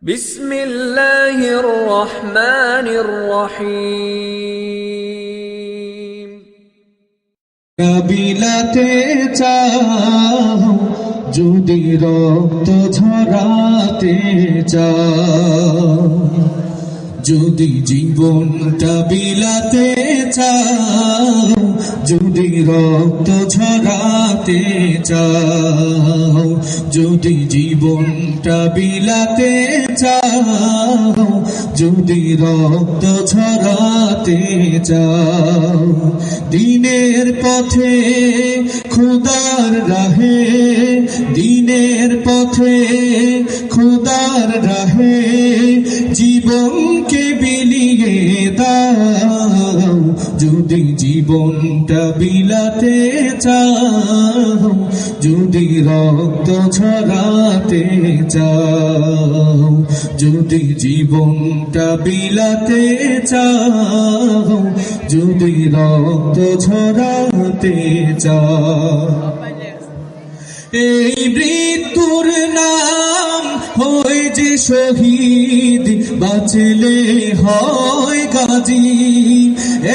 বিসমিল্লাহির রহমানির রহিম। বিলাতে চাও যদি রক্ত ঝরাতে চাও, যদি জীবনটা বিলাতে চাও, যদি রক্ত ঝরাতে চাও, যদি জীবনটা বিলাতে চাও, যদি রক্ত ঝরাতে চাও, দিনের পথে খোদার রাহে, দিনের পথে খোদার রাহে জীবনকে বিলিয়ে দাও, যদি জীবনটা বিলাতে চাও, যদি রক্ত ঝরাতে চাও, যদি জীবনটা বিলাতে চাও, যদি রক্ত ঝরাতে চাও। এই মৃত্যুর নাম হয় যে শহীদ, বাঁচলে হয় গাজী,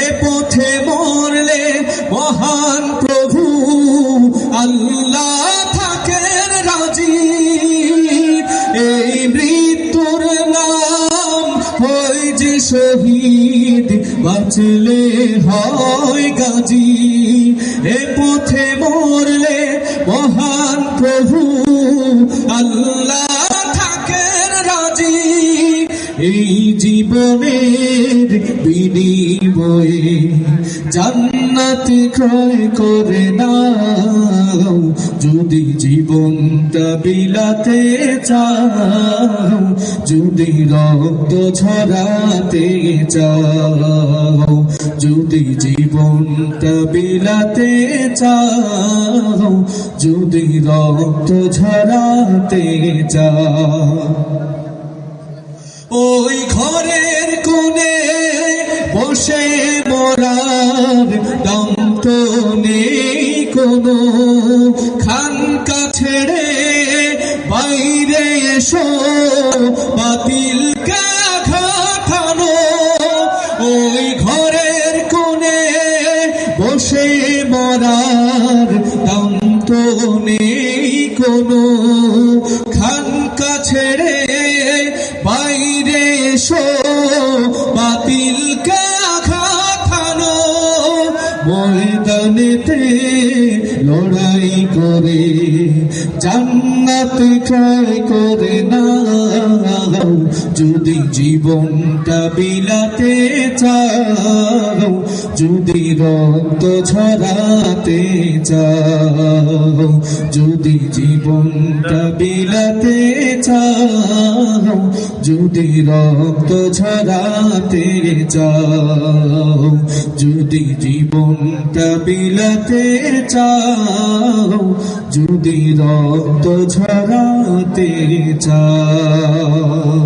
এ পথে মরলে মহান প্রভু আল্লাহ থাকেন রাজি। এই মৃত্যুর নাম হয় যে শহীদ, বাঁচলে হয় গাজী, এ পথে মরলে মহান প্রভু আল্লাহ থাকেন রাজি। এই জীবনের বিনিময়ে জান্নাত ক্রয় করে নাও, যদি জীবনটা বিলাতে চাও, যদি রক্ত ঝরাতে চাও, যদি জীবনটা বিলাতে চাও, যদি রক্ত ঝরাতে চাও। ওই ঘরের কোণে বসে মরার দম তো নেই কোনো, খানকা ছেড়ে বাইরে এসো বাতিলকে আঘাত হানো। ওই ঘরের কোণে বসে মরার দম তো নেই কোনো, খানকা ছেড়ে বাইরে এসো বাতিলকে আঘাত হানো। ময়দানেতে লড়াই করে জান্নাত ক্রয় করে নাও, যদি জীবনটা বিলাতে চাও, যদি রক্ত ঝরাতে চাও, যদি জীবনটা বিলাতে চাও, যদি রক্ত ঝরাতে চাও, যদি জীবনটা বিলাতে চাও, যদি রক্ত ঝরাতে চাও।